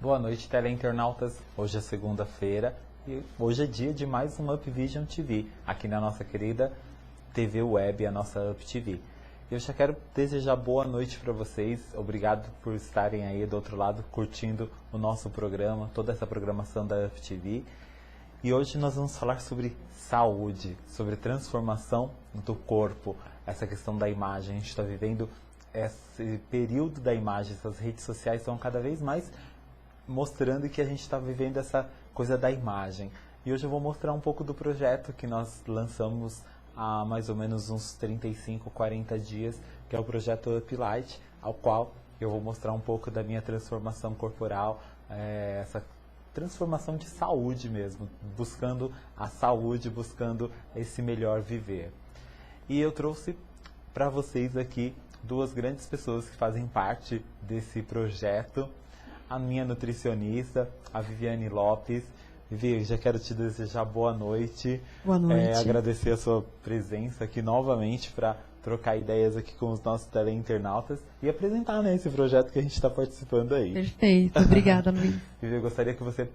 Boa noite, teleinternautas. Hoje é segunda-feira e hoje é dia de mais um UpVision TV, aqui na nossa querida TV Web, a nossa UpTV. Eu já quero desejar boa noite para vocês. Obrigado por estarem aí do outro lado, curtindo o nosso programa, toda essa programação da UpTV. E hoje nós vamos falar sobre saúde, sobre transformação do corpo, essa questão da imagem. A gente está vivendo esse período da imagem, essas redes sociais estão cada vez mais mostrando que a gente está vivendo essa coisa da imagem. E hoje eu vou mostrar um pouco do projeto que nós lançamos há mais ou menos uns 35, 40 dias, que é o projeto Uplight, ao qual eu vou mostrar um pouco da minha transformação corporal, essa transformação de saúde mesmo, buscando a saúde, buscando esse melhor viver. E eu trouxe para vocês aqui duas grandes pessoas que fazem parte desse projeto. A minha nutricionista, a Viviane Lopes. Vivi, já quero te desejar boa noite. Boa noite. Agradecer a sua presença aqui novamente para trocar ideias aqui com os nossos teleinternautas e apresentar, né, esse projeto que a gente está participando aí. Perfeito, obrigada, Luiz. Vivi, eu gostaria que você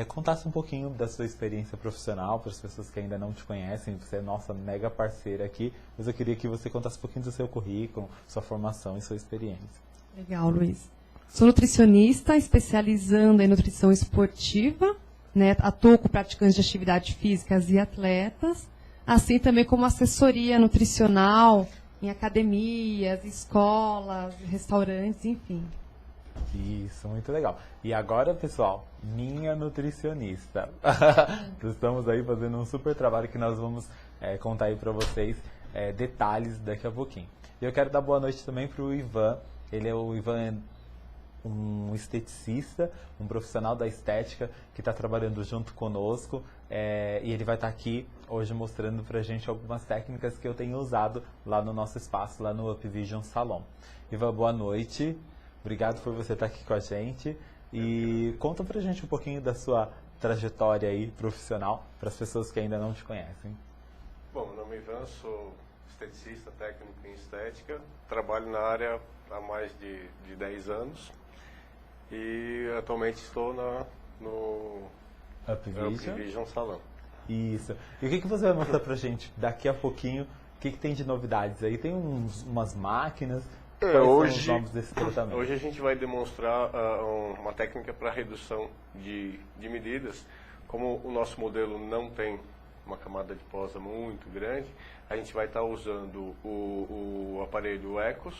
contasse um pouquinho da sua experiência profissional para as pessoas que ainda não te conhecem. Você é nossa mega parceira aqui, mas eu queria que você contasse um pouquinho do seu currículo, sua formação e sua experiência. Legal, Luiz. Sou nutricionista, especializando em nutrição esportiva, né? Atuo com praticantes de atividades físicas e atletas, assim também como assessoria nutricional em academias, escolas, restaurantes, enfim. Isso, muito legal. E agora, pessoal, minha nutricionista. Estamos aí fazendo um super trabalho que nós vamos contar aí para vocês detalhes daqui a pouquinho. E eu quero dar boa noite também para o Ivan. O Ivan é um esteticista, um profissional da estética que está trabalhando junto conosco e ele vai estar aqui hoje mostrando para a gente algumas técnicas que eu tenho usado lá no nosso espaço, lá no UpVision Salon. Ivan, boa noite. Obrigado por você estar aqui com a gente e conta pra gente um pouquinho da sua trajetória aí profissional para as pessoas que ainda não te conhecem. Bom, meu nome é Ivan, sou esteticista técnico em estética, trabalho na área há mais de 10 anos e atualmente estou no UpVision Salon. Isso. E o que você vai mostrar pra gente daqui a pouquinho? O que tem de novidades aí? Tem umas máquinas. Quais são os nomes desse tratamento? Hoje a gente vai demonstrar uma técnica para redução de medidas. Como o nosso modelo não tem uma camada adiposa muito grande, a gente vai estar usando o aparelho Ecos,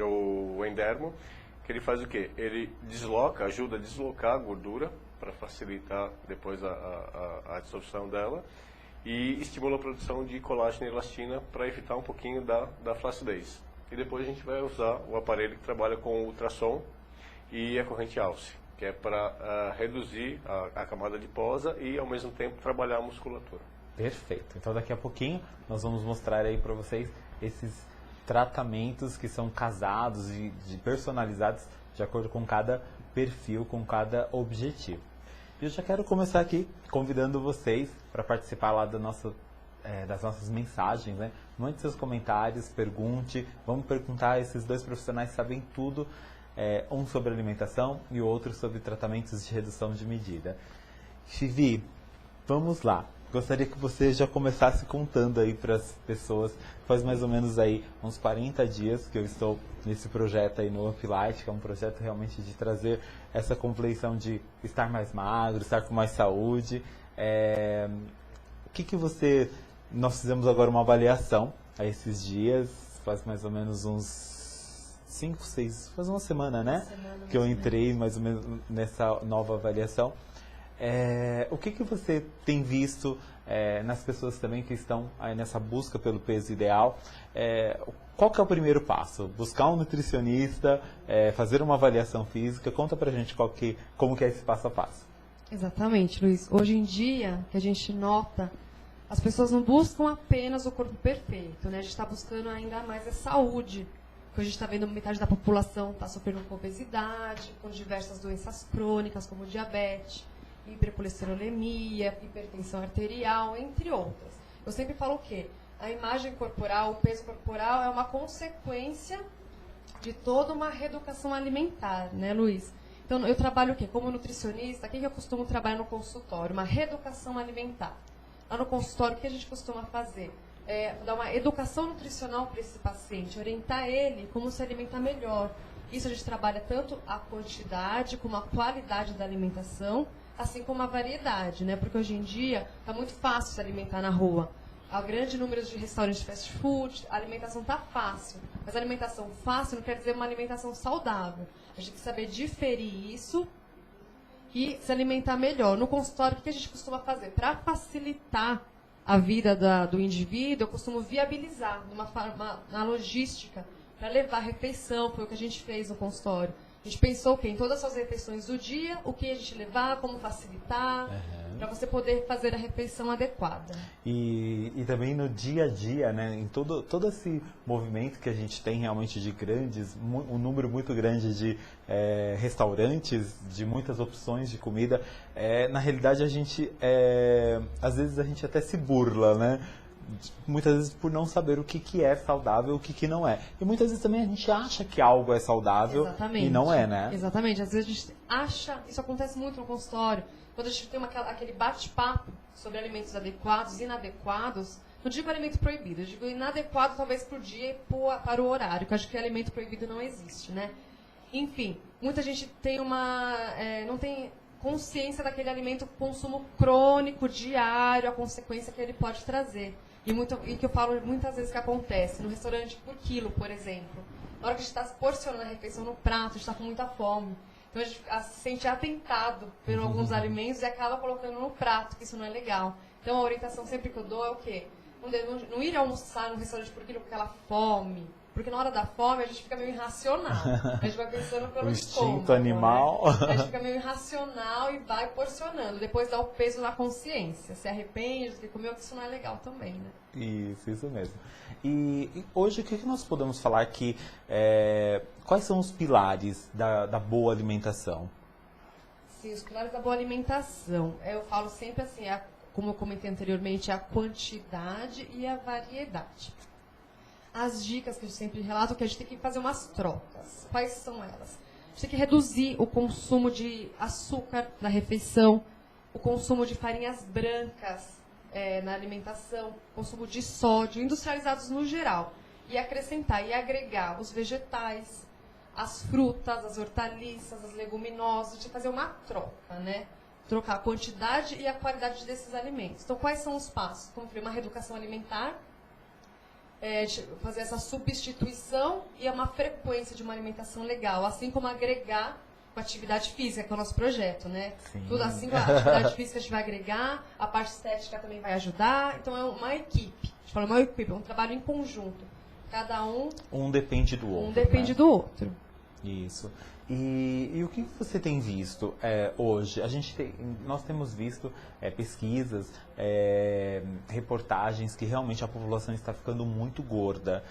o Endermo, que ele faz o quê? Ele desloca, ajuda a deslocar a gordura para facilitar depois a absorção dela e estimula a produção de colágeno e elastina para evitar um pouquinho da flacidez. E depois a gente vai usar o aparelho que trabalha com ultrassom e a corrente Alce, que é para reduzir a camada adiposa e ao mesmo tempo trabalhar a musculatura. Perfeito. Então daqui a pouquinho nós vamos mostrar aí para vocês esses tratamentos que são casados e personalizados de acordo com cada perfil, com cada objetivo. E eu já quero começar aqui convidando vocês para participar lá das nossas mensagens, né? Mande seus comentários, pergunte. Vamos perguntar, esses dois profissionais sabem tudo, um sobre alimentação e o outro sobre tratamentos de redução de medida. Vivi, vamos lá. Gostaria que você já começasse contando aí para as pessoas. Faz mais ou menos aí uns 40 dias que eu estou nesse projeto aí no Uplight, que é um projeto realmente de trazer essa compleição de estar mais magro, estar com mais saúde. Nós fizemos agora uma avaliação a esses dias, faz mais ou menos uns 5, 6, faz uma semana, né? Que eu entrei mais ou menos nessa nova avaliação. O que você tem visto nas pessoas também que estão aí nessa busca pelo peso ideal? Qual que é o primeiro passo? Buscar um nutricionista, fazer uma avaliação física? Conta pra gente como que é esse passo a passo. Exatamente, Luiz. Hoje em dia, que a gente nota, as pessoas não buscam apenas o corpo perfeito, né? A gente está buscando ainda mais a saúde. Porque a gente está vendo metade da população está sofrendo com obesidade, com diversas doenças crônicas, como diabetes, hipercolesterolemia, hipertensão arterial, entre outras. Eu sempre falo o quê? A imagem corporal, o peso corporal é uma consequência de toda uma reeducação alimentar, né, Luiz? Então, eu trabalho o quê? Como nutricionista, o que eu costumo trabalhar no consultório? Uma reeducação alimentar. Lá no consultório, o que a gente costuma fazer? Dar uma educação nutricional para esse paciente, orientar ele como se alimentar melhor. Isso a gente trabalha tanto a quantidade como a qualidade da alimentação, assim como a variedade, né? Porque hoje em dia está muito fácil se alimentar na rua. Há grande número de restaurantes de fast food, a alimentação está fácil. Mas a alimentação fácil não quer dizer uma alimentação saudável. A gente tem que saber diferir isso e se alimentar melhor. No consultório, o que a gente costuma fazer? Para facilitar a vida do indivíduo, eu costumo viabilizar na logística, para levar a refeição, foi o que a gente fez no consultório. A gente pensou em todas as refeições do dia, o que a gente levar, como facilitar, para você poder fazer a refeição adequada. E também no dia a dia, né, em todo esse movimento que a gente tem realmente de um número muito grande de restaurantes, de muitas opções de comida, na realidade às vezes a gente até se burla, né? Muitas vezes por não saber o que é saudável, o que não é. E muitas vezes também a gente acha que algo é saudável. Exatamente. E não é, né? Exatamente. Às vezes a gente acha, isso acontece muito no consultório, quando a gente tem aquele bate-papo sobre alimentos adequados e inadequados, não digo alimento proibido, eu digo inadequado talvez para o dia e para o horário, que eu acho que alimento proibido não existe, né? Enfim, muita gente tem não tem consciência daquele alimento consumo crônico, diário, a consequência que ele pode trazer. E que eu falo muitas vezes que acontece no restaurante por quilo, por exemplo. Na hora que a gente está porcionando a refeição no prato, a gente está com muita fome. Então a gente se sente atentado por alguns alimentos e acaba colocando no prato, que isso não é legal. Então a orientação sempre que eu dou é o quê? Não ir almoçar no restaurante por quilo com aquela fome. Porque na hora da fome a gente fica meio irracional. A gente vai pensando pelo estômago. O instinto animal. Né? A gente fica meio irracional e vai porcionando. Depois dá o peso na consciência. Se arrepende do que comeu, que isso não é legal também, né? Isso mesmo. E hoje o que nós podemos falar que quais são os pilares da boa alimentação? Sim, os pilares da boa alimentação. Eu falo sempre assim, como eu comentei anteriormente, a quantidade e a variedade. As dicas que eu sempre relato é que a gente tem que fazer umas trocas. Quais são elas? A gente tem que reduzir o consumo de açúcar na refeição, o consumo de farinhas brancas na alimentação, consumo de sódio, industrializados no geral. E acrescentar e agregar os vegetais, as frutas, as hortaliças, as leguminosas, de fazer uma troca, né? Trocar a quantidade e a qualidade desses alimentos. Então, quais são os passos? Como eu falei, uma reeducação alimentar, fazer essa substituição e uma frequência de uma alimentação legal, assim como agregar com a atividade física, que é o nosso projeto, né? Sim. Tudo assim, a atividade física a gente vai agregar, a parte estética também vai ajudar, então é uma equipe. A gente fala uma equipe, é um trabalho em conjunto. Cada um... Um depende do outro. Um depende, né, do outro. Isso. E o que você tem visto hoje? Nós temos visto pesquisas, reportagens que realmente a população está ficando muito gorda.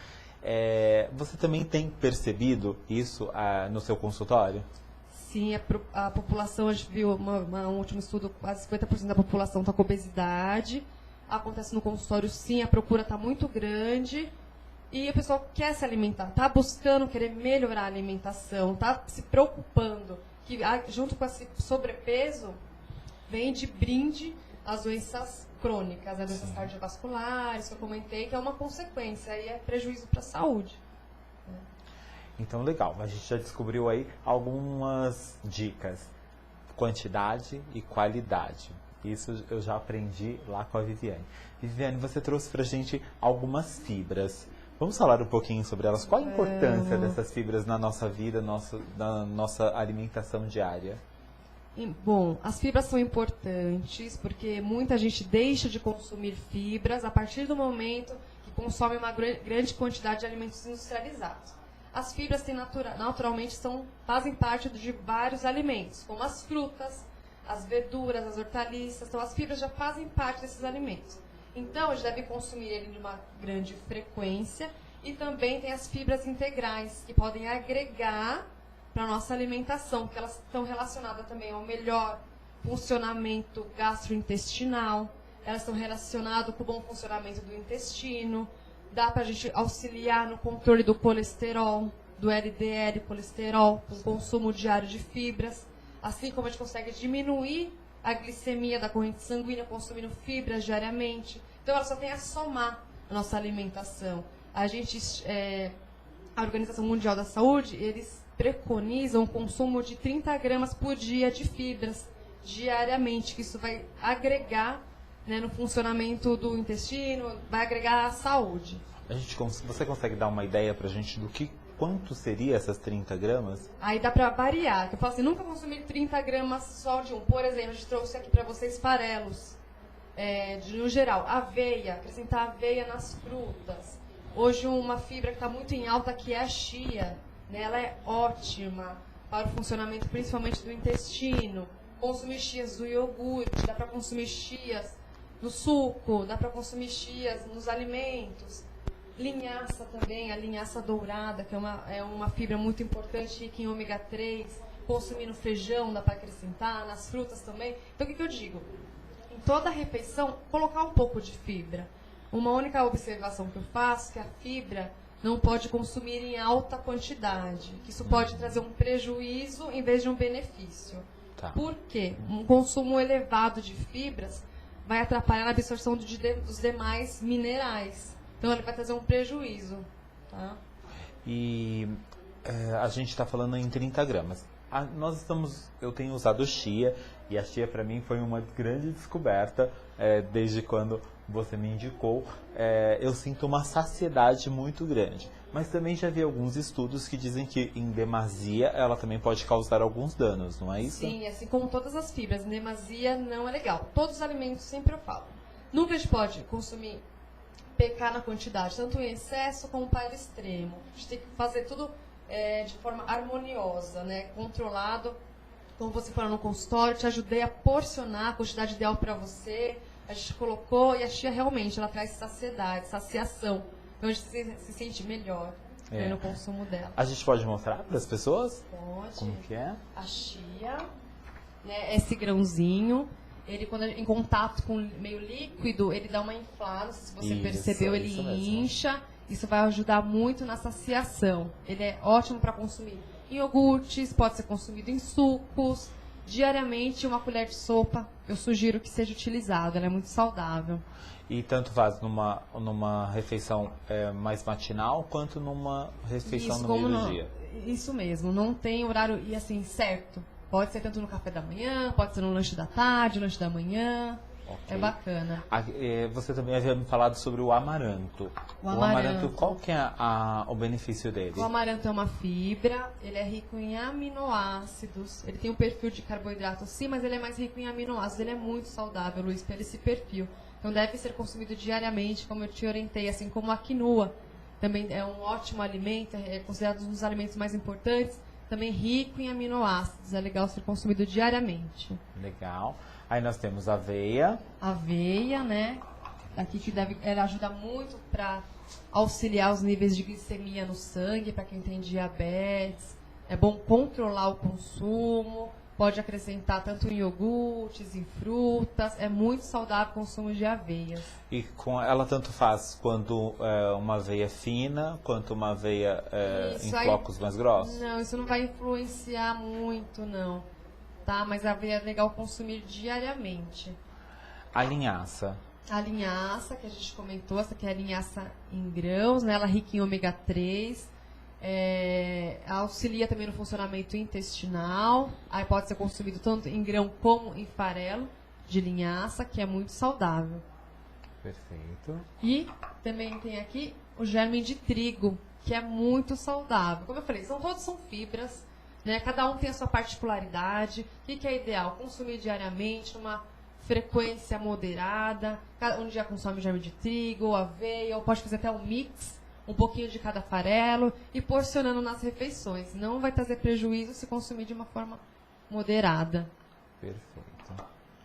Você também tem percebido isso no seu consultório? Sim, a população, a gente viu um último estudo, quase 50% da população está com obesidade. Acontece no consultório, sim, a procura está muito grande. E o pessoal quer se alimentar, está buscando querer melhorar a alimentação, está se preocupando. Que junto com esse sobrepeso, vem de brinde as doenças crônicas, as doenças cardiovasculares, que eu comentei, que é uma consequência, e é prejuízo para a saúde. Então, legal. A gente já descobriu aí algumas dicas. Quantidade e qualidade. Isso eu já aprendi lá com a Viviane. Viviane, você trouxe pra gente algumas fibras. Vamos falar um pouquinho sobre elas. Qual a importância dessas fibras na nossa vida, na nossa alimentação diária? Bom, as fibras são importantes porque muita gente deixa de consumir fibras a partir do momento que consome uma grande quantidade de alimentos industrializados. As fibras naturalmente fazem parte de vários alimentos, como as frutas, as verduras, as hortaliças. Então, as fibras já fazem parte desses alimentos. Então, a gente deve consumir ele de uma grande frequência. E também tem as fibras integrais, que podem agregar para a nossa alimentação, porque elas estão relacionadas também ao melhor funcionamento gastrointestinal. Elas estão relacionadas com o bom funcionamento do intestino. Dá para a gente auxiliar no controle do colesterol, do LDL, colesterol, com o consumo diário de fibras. assim como a gente consegue diminuir a glicemia da corrente sanguínea consumindo fibras diariamente. Então, ela só tem a somar a nossa alimentação. A Organização Mundial da Saúde, eles preconizam o consumo de 30 gramas por dia de fibras diariamente, que isso vai agregar, né, no funcionamento do intestino, vai agregar à saúde. Você consegue dar uma ideia pra gente quanto seria essas 30 gramas? Aí dá pra variar. Eu falo assim, nunca consumir 30 gramas só de um. Por exemplo, a gente trouxe aqui pra vocês farelos. No geral, aveia, acrescentar aveia nas frutas. Hoje uma fibra que está muito em alta que é a chia, né? Ela é ótima para o funcionamento principalmente do intestino. Consumir chias do iogurte, dá para consumir chias no suco, dá para consumir chias nos alimentos. Linhaça também, a linhaça dourada, que é uma fibra muito importante, rica em ômega 3. Consumir no feijão dá para acrescentar, nas frutas também. Então o que eu digo? Em toda refeição, colocar um pouco de fibra. Uma única observação que eu faço é que a fibra não pode consumir em alta quantidade, que isso pode trazer um prejuízo em vez de um benefício. Tá. Por quê? Um consumo elevado de fibras vai atrapalhar a absorção dos demais minerais. Então, ele vai trazer um prejuízo. Tá? E a gente está falando em 30 gramas. Eu tenho usado chia, e a chia para mim foi uma grande descoberta desde quando você me indicou. Eu sinto uma saciedade muito grande. Mas também já vi alguns estudos que dizem que em demasia ela também pode causar alguns danos, não é isso? Sim, assim como todas as fibras, em demasia não é legal. Todos os alimentos sempre eu falo. Nunca a gente pode consumir, pecar na quantidade, tanto em excesso como para o extremo. A gente tem que fazer tudo de forma harmoniosa, né? Controlado. Como você falou no consultório, te ajudei a porcionar a quantidade ideal para você. A gente colocou, e a chia realmente, ela traz saciedade, saciação. Então a gente se sente melhor no consumo dela. A gente pode mostrar para as pessoas? Pode. Como que é? A chia, né, esse grãozinho, ele quando em contato com meio líquido, ele dá uma inflada, não sei se você percebeu, ele incha. Isso vai ajudar muito na saciação. Ele é ótimo para consumir em iogurtes, pode ser consumido em sucos. Diariamente, uma colher de sopa, eu sugiro que seja utilizado, ela é muito saudável. E tanto faz numa refeição mais matinal, quanto numa refeição no meio do dia? Isso mesmo, não tem horário e assim certo. Pode ser tanto no café da manhã, pode ser no lanche da tarde, no lanche da manhã. Okay. É bacana. Você também havia me falado sobre o amaranto. O amaranto, qual que é o benefício dele? O amaranto é uma fibra, ele é rico em aminoácidos. Ele tem um perfil de carboidrato sim, mas ele é mais rico em aminoácidos. Ele é muito saudável, Luiz, pelo esse perfil. Então deve ser consumido diariamente, como eu te orientei, assim como a quinoa. Também é um ótimo alimento, é considerado um dos alimentos mais importantes. Também rico em aminoácidos, é legal ser consumido diariamente. Legal. Aí nós temos aveia. Aveia, né? Aqui que ela ajuda muito para auxiliar os níveis de glicemia no sangue, para quem tem diabetes. É bom controlar o consumo. Pode acrescentar tanto em iogurtes, em frutas. É muito saudável o consumo de aveias. E ela tanto faz quanto uma aveia fina, quanto uma aveia em flocos mais grossos? Não, isso não vai influenciar muito, não. Tá? Mas a aveia é legal consumir diariamente. A linhaça. A linhaça, que a gente comentou, essa aqui é a linhaça em grãos, né? Ela é rica em ômega 3. Auxilia também no funcionamento intestinal. Aí pode ser consumido tanto em grão como em farelo de linhaça, que é muito saudável. Perfeito. E também tem aqui o germe de trigo, que é muito saudável. Como eu falei, todos são fibras, né? Cada um tem a sua particularidade. O que é ideal? Consumir diariamente, numa frequência moderada. Um dia consome germe de trigo, ou aveia, ou pode fazer até um mix, um pouquinho de cada farelo, e porcionando nas refeições. Não vai trazer prejuízo se consumir de uma forma moderada. Perfeito.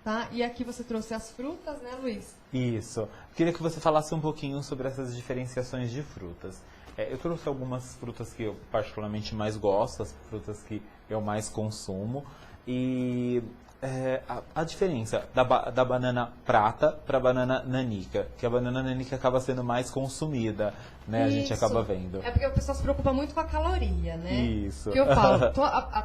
Tá? E aqui você trouxe as frutas, né, Luiz? Isso. Queria que você falasse um pouquinho sobre essas diferenciações de frutas. Eu trouxe algumas frutas que eu particularmente mais gosto, as frutas que eu mais consumo. E a diferença da banana prata para a banana nanica, que a banana nanica acaba sendo mais consumida, né? A gente Isso. acaba vendo. É porque o pessoal se preocupa muito com a caloria, né? Isso. Que eu falo,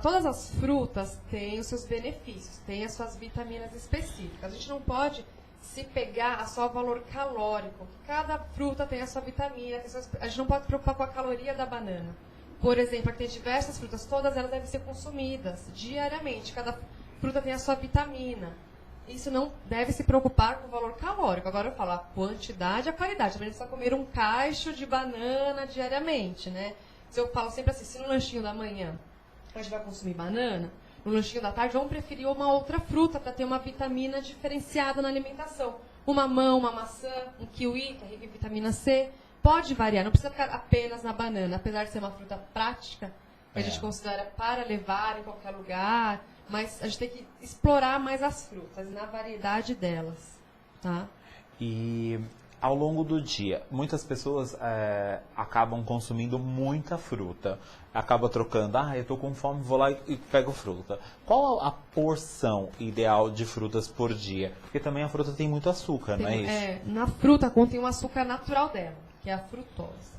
todas as frutas têm os seus benefícios, têm as suas vitaminas específicas. A gente não pode se pegar a só valor calórico. Cada fruta tem a sua vitamina, a gente não pode se preocupar com a caloria da banana. Por exemplo, aqui tem diversas frutas, todas elas devem ser consumidas diariamente. Cada fruta tem a sua vitamina. Isso não deve se preocupar com o valor calórico. Agora eu falo a quantidade e a qualidade. A gente precisa comer um cacho de banana diariamente, né? Se eu falo sempre assim, se no lanchinho da manhã a gente vai consumir banana, no lanchinho da tarde vamos preferir uma outra fruta para ter uma vitamina diferenciada na alimentação. Uma mamão, uma maçã, um kiwi, que é rico em vitamina C. Pode variar, não precisa ficar apenas na banana. Apesar de ser uma fruta prática, que a gente considera para levar em qualquer lugar, mas a gente tem que explorar mais as frutas, na variedade delas, tá? E ao longo do dia, muitas pessoas acabam consumindo muita fruta. Acaba trocando, eu tô com fome, vou lá e pego fruta. Qual a porção ideal de frutas por dia? Porque também a fruta tem muito açúcar, não é isso? Na fruta contém um açúcar natural dela, que é a frutose.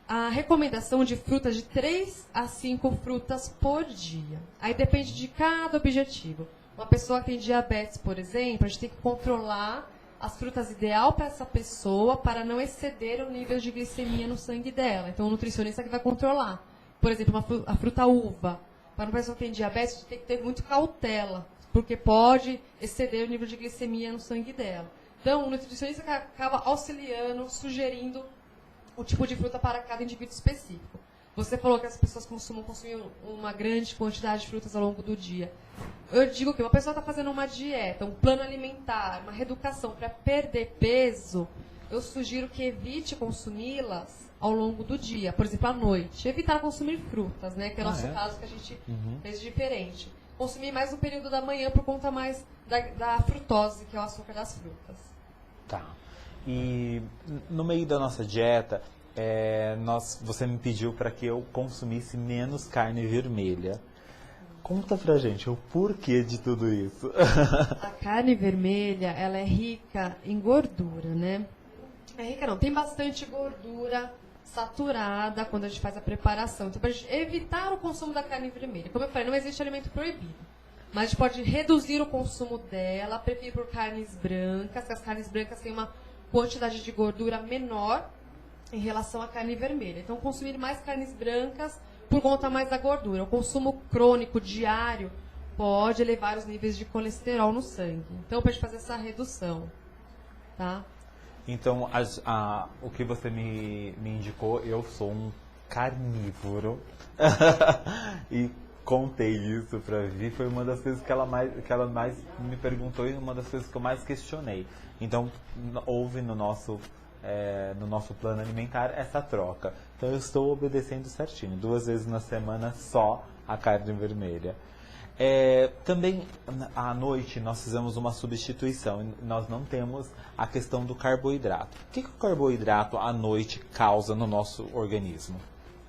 A recomendação de frutas de 3 a 5 frutas por dia. Aí depende de cada objetivo. Uma pessoa que tem diabetes, por exemplo, a gente tem que controlar as frutas ideal para essa pessoa para não exceder o nível de glicemia no sangue dela. Então o nutricionista que vai controlar. Por exemplo, a fruta uva. Para uma pessoa que tem diabetes, a gente tem que ter muito cautela, porque pode exceder o nível de glicemia no sangue dela. Então o nutricionista acaba auxiliando, sugerindo o tipo de fruta para cada indivíduo específico. Você falou que as pessoas costumam consumir uma grande quantidade de frutas ao longo do dia. Eu digo que uma pessoa está fazendo uma dieta, um plano alimentar, uma reeducação para perder peso, eu sugiro que evite consumi-las ao longo do dia. Por exemplo, à noite. Evitar consumir frutas, né? Que é o nosso caso que a gente fez diferente. Consumir mais no período da manhã por conta mais da frutose, que é o açúcar das frutas. Tá. E no meio da nossa dieta, você me pediu para que eu consumisse menos carne vermelha. Conta pra gente o porquê de tudo isso. A carne vermelha, ela é rica em gordura, né? É rica não, tem bastante gordura saturada quando a gente faz a preparação. Então, para evitar o consumo da carne vermelha. Como eu falei, não existe alimento proibido. Mas a gente pode reduzir o consumo dela, preferir por carnes brancas, que as carnes brancas têm uma quantidade de gordura menor em relação à carne vermelha. Então, consumir mais carnes brancas por conta mais da gordura. O consumo crônico diário pode elevar os níveis de colesterol no sangue. Então, para a gente fazer essa redução, tá? Então, o que você me indicou, eu sou um carnívoro. E contei isso pra Vivi, foi uma das coisas que ela mais me perguntou e uma das coisas que eu mais questionei. Então, houve no nosso plano alimentar essa troca. Então, eu estou obedecendo certinho. 2 vezes na semana só a carne vermelha. Também, à noite, nós fizemos uma substituição. Nós não temos a questão do carboidrato. O que o carboidrato à noite causa no nosso organismo?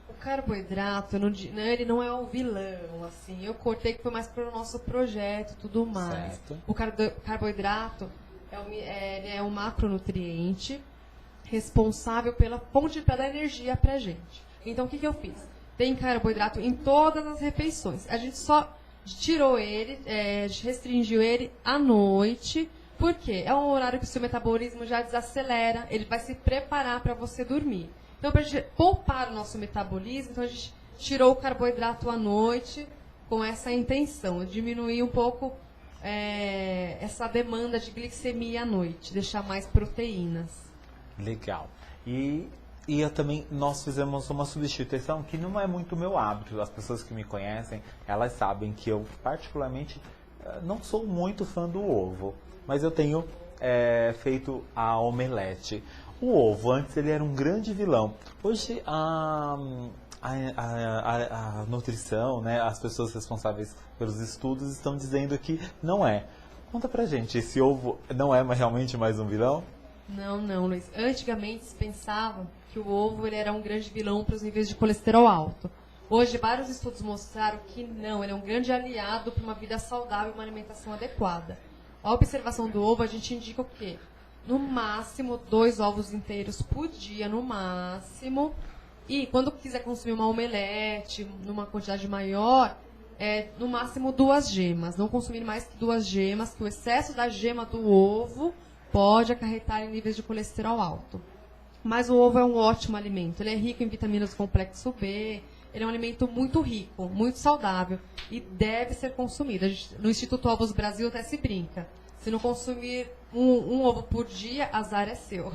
O carboidrato, ele não é o vilão, assim. Eu cortei que foi mais para o nosso projeto e tudo mais. Certo. O carboidrato é um macronutriente responsável pela fonte para dar energia para a gente. Então, o que eu fiz? Tem carboidrato em todas as refeições. A gente só tirou ele, restringiu ele à noite, porque é um horário que o seu metabolismo já desacelera, ele vai se preparar para você dormir. Então, para a gente poupar o nosso metabolismo, então a gente tirou o carboidrato à noite com essa intenção, diminuir um pouco essa demanda de glicemia à noite, deixar mais proteínas. Legal. E nós fizemos uma substituição que não é muito meu hábito. As pessoas que me conhecem, elas sabem que eu particularmente não sou muito fã do ovo. Mas eu tenho feito a omelete. O ovo, antes ele era um grande vilão. Hoje a nutrição, né, as pessoas responsáveis pelos estudos estão dizendo que não é. Conta pra gente, esse ovo não é realmente mais um vilão? Não, Luiz. Antigamente se pensava que o ovo ele era um grande vilão para os níveis de colesterol alto. Hoje, vários estudos mostraram que não, ele é um grande aliado para uma vida saudável e uma alimentação adequada. A observação do ovo, a gente indica o quê? No máximo, 2 ovos inteiros por dia, no máximo. E quando quiser consumir uma omelete, numa quantidade maior, no máximo 2 gemas. Não consumir mais que 2 gemas, que o excesso da gema do ovo pode acarretar em níveis de colesterol alto. Mas o ovo é um ótimo alimento. Ele é rico em vitaminas do complexo B. Ele é um alimento muito rico, muito saudável e deve ser consumido. No Instituto Ovos Brasil até se brinca. Se não consumir um ovo por dia, azar é seu.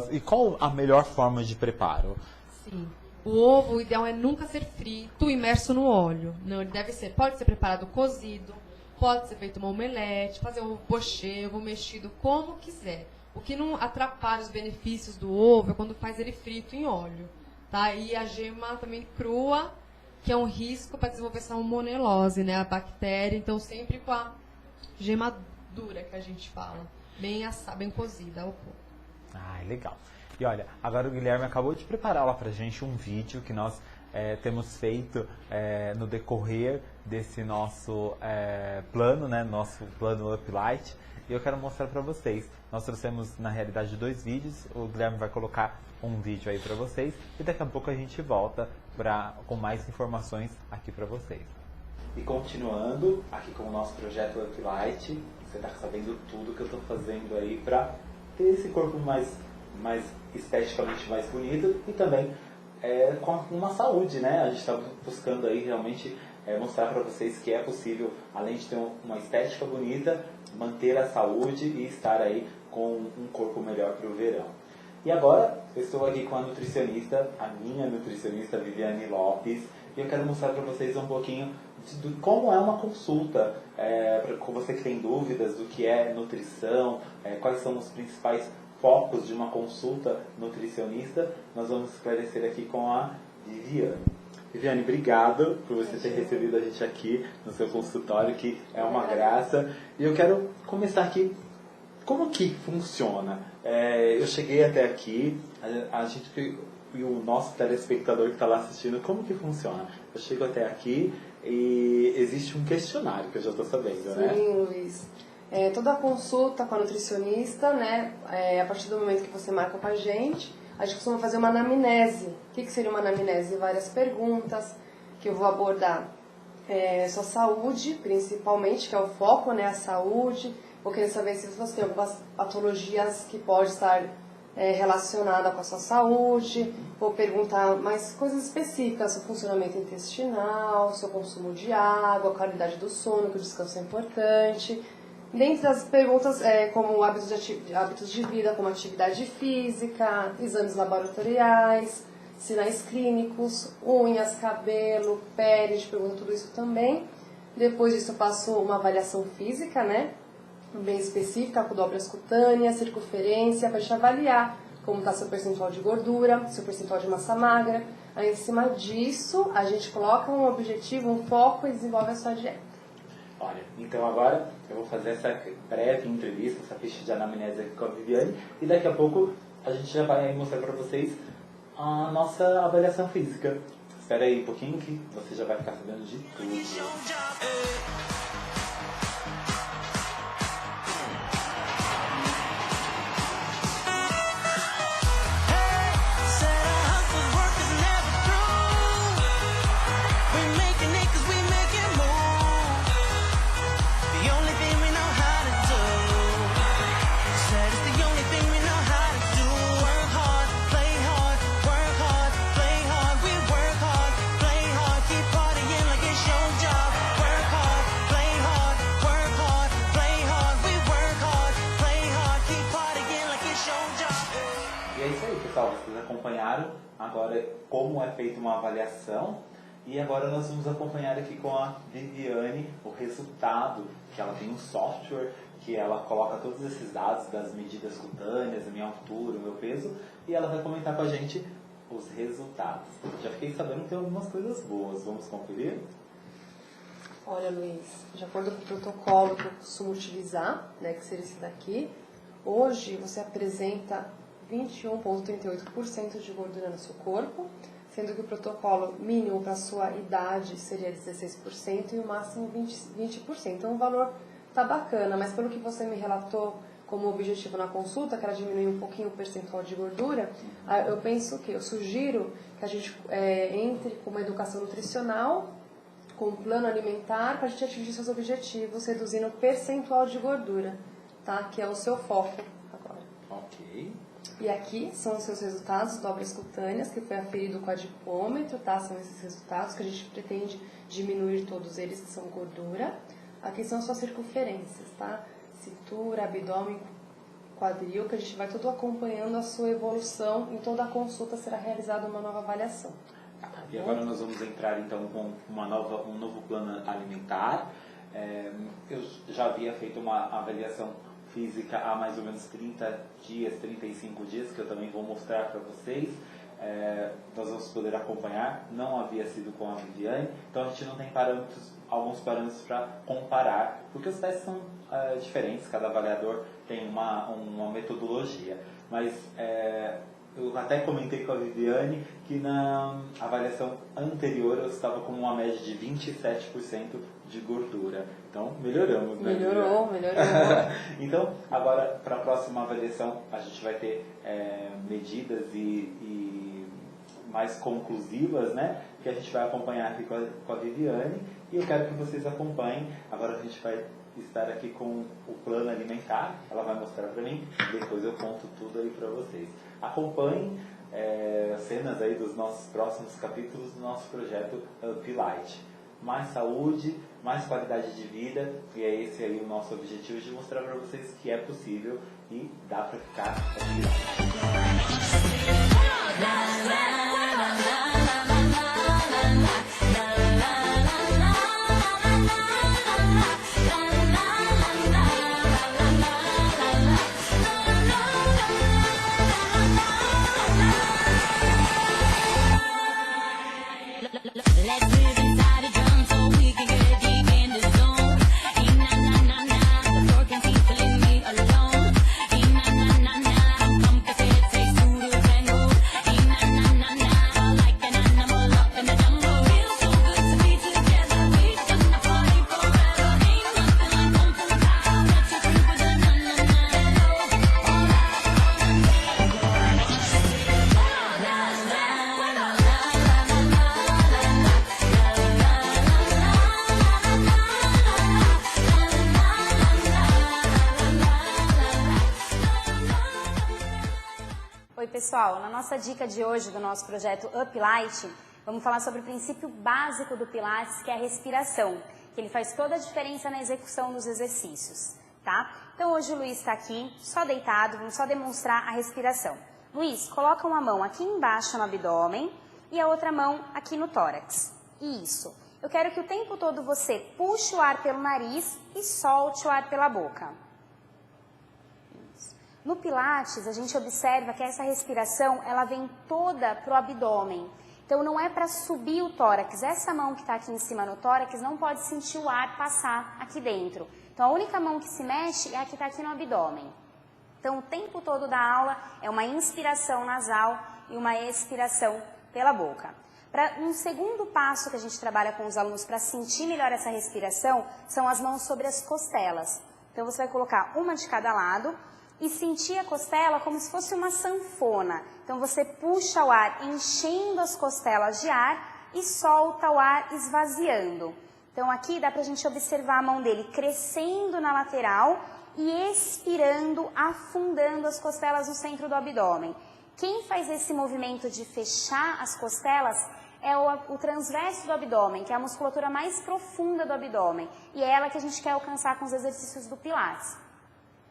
E qual a melhor forma de preparo? Sim. O ovo, o ideal é nunca ser frito, imerso no óleo. Não, ele pode ser preparado cozido, pode ser feito uma omelete, fazer um ovo pochê, ovo mexido, como quiser. O que não atrapalha os benefícios do ovo é quando faz ele frito em óleo. Tá? E a gema também crua, que é um risco para desenvolver salmonelose, né? A bactéria. Então, sempre com a gema dura, que a gente fala. Bem assada, bem cozida. Legal. E olha, agora o Guilherme acabou de preparar lá pra gente um vídeo que nós temos feito no decorrer desse nosso plano, né? Nosso plano Uplight. E eu quero mostrar para vocês. Nós trouxemos, na realidade, 2 vídeos. O Guilherme vai colocar um vídeo aí para vocês. E daqui a pouco a gente volta com mais informações aqui para vocês. E continuando aqui com o nosso projeto Uplight, você está sabendo tudo que eu estou fazendo aí para ter esse corpo mais esteticamente mais bonito e também com uma saúde, né? A gente está buscando aí realmente mostrar para vocês que é possível, além de ter uma estética bonita, manter a saúde e estar aí com um corpo melhor para o verão. E agora eu estou aqui com a nutricionista, a minha nutricionista Viviane Lopes, e eu quero mostrar para vocês um pouquinho de como é uma consulta, para você que tem dúvidas do que é nutrição, quais são os principais focos de uma consulta nutricionista. Nós vamos esclarecer aqui com a Viviane. Viviane, obrigado por você ter recebido a gente aqui no seu consultório, que é uma graça. E eu quero começar aqui, como que funciona? Eu cheguei até aqui, a gente e o nosso telespectador que está lá assistindo, como que funciona? Eu chego até aqui e existe um questionário, que eu já estou sabendo, né? Sim, Luiz. Toda consulta com a nutricionista, né, a partir do momento que você marca com a gente costuma fazer uma anamnese. O que seria uma anamnese? Várias perguntas que eu vou abordar. Sua saúde, principalmente, que é o foco, né, a saúde. Vou querer saber se você tem algumas patologias que podem estar relacionadas com a sua saúde. Vou perguntar mais coisas específicas, seu funcionamento intestinal, seu consumo de água, a qualidade do sono, que o descanso é importante. Dentre as perguntas, como hábitos de vida, como atividade física, exames laboratoriais, sinais clínicos, unhas, cabelo, pele, a gente pergunta tudo isso também. Depois disso eu passo uma avaliação física, né, bem específica, com dobras cutâneas, circunferência, para a gente avaliar como está seu percentual de gordura, seu percentual de massa magra. Aí, em cima disso, a gente coloca um objetivo, um foco e desenvolve a sua dieta. Olha, então agora eu vou fazer essa breve entrevista, essa ficha de anamnese aqui com a Viviane, e daqui a pouco a gente já vai mostrar para vocês a nossa avaliação física. Espera aí um pouquinho que você já vai ficar sabendo de tudo. Vocês acompanharam agora como é feita uma avaliação e agora nós vamos acompanhar aqui com a Viviane o resultado, que ela tem um software que ela coloca todos esses dados das medidas cutâneas, a minha altura, o meu peso, e ela vai comentar com a gente os resultados. Já fiquei sabendo que tem algumas coisas boas, vamos conferir? Olha, Luiz, de acordo com o protocolo que eu costumo utilizar, né, que seria esse daqui, hoje você apresenta 21,38% de gordura no seu corpo, sendo que o protocolo mínimo para a sua idade seria 16% e o máximo 20%. Então o valor tá bacana, mas pelo que você me relatou como objetivo na consulta, que era diminuir um pouquinho o percentual de gordura, eu penso que eu sugiro que a gente entre com uma educação nutricional, com um plano alimentar, para a gente atingir seus objetivos, reduzindo o percentual de gordura, tá? Que é o seu foco agora. Ok. E aqui são os seus resultados, dobras cutâneas, que foi aferido com o adipômetro, tá? São esses resultados que a gente pretende diminuir todos eles, que são gordura. Aqui são suas circunferências, tá? Cintura, abdômen, quadril, que a gente vai tudo acompanhando a sua evolução. Em toda a consulta será realizada uma nova avaliação. E agora nós vamos entrar então com um novo plano alimentar. Eu já havia feito uma avaliação física há mais ou menos 30 dias, 35 dias, que eu também vou mostrar para vocês. Nós vamos poder acompanhar, não havia sido com a Viviane, então a gente não tem alguns parâmetros para comparar, porque os testes são diferentes, cada avaliador tem uma metodologia, mas eu até comentei com a Viviane que na avaliação anterior eu estava com uma média de 27% de gordura. Então, melhoramos, né? Melhorou. Então, agora, para a próxima avaliação, a gente vai ter medidas e mais conclusivas, né? Que a gente vai acompanhar aqui com a Viviane. E eu quero que vocês acompanhem. Agora a gente vai estar aqui com o plano alimentar. Ela vai mostrar para mim. Depois eu conto tudo aí para vocês. Acompanhem cenas aí dos nossos próximos capítulos do nosso projeto Up Light. Mais saúde, mais qualidade de vida, e é esse aí o nosso objetivo, de mostrar para vocês que é possível e dá para ficar Pessoal, na nossa dica de hoje do nosso projeto Up Light, vamos falar sobre o princípio básico do Pilates, que é a respiração, que ele faz toda a diferença na execução dos exercícios, tá? Então hoje o Luiz está aqui, só deitado, vamos só demonstrar a respiração. Luiz, coloca uma mão aqui embaixo no abdômen e a outra mão aqui no tórax. Isso. Eu quero que o tempo todo você puxe o ar pelo nariz e solte o ar pela boca. No Pilates, a gente observa que essa respiração, ela vem toda para o abdômen. Então, não é para subir o tórax. Essa mão que está aqui em cima no tórax não pode sentir o ar passar aqui dentro. Então, a única mão que se mexe é a que está aqui no abdômen. Então, o tempo todo da aula é uma inspiração nasal e uma expiração pela boca. Um segundo passo que a gente trabalha com os alunos para sentir melhor essa respiração são as mãos sobre as costelas. Então, você vai colocar uma de cada lado e sentir a costela como se fosse uma sanfona. Então você puxa o ar enchendo as costelas de ar e solta o ar esvaziando. Então aqui dá pra gente observar a mão dele crescendo na lateral e expirando, afundando as costelas no centro do abdômen. Quem faz esse movimento de fechar as costelas é o transverso do abdômen, que é a musculatura mais profunda do abdômen. E é ela que a gente quer alcançar com os exercícios do Pilates.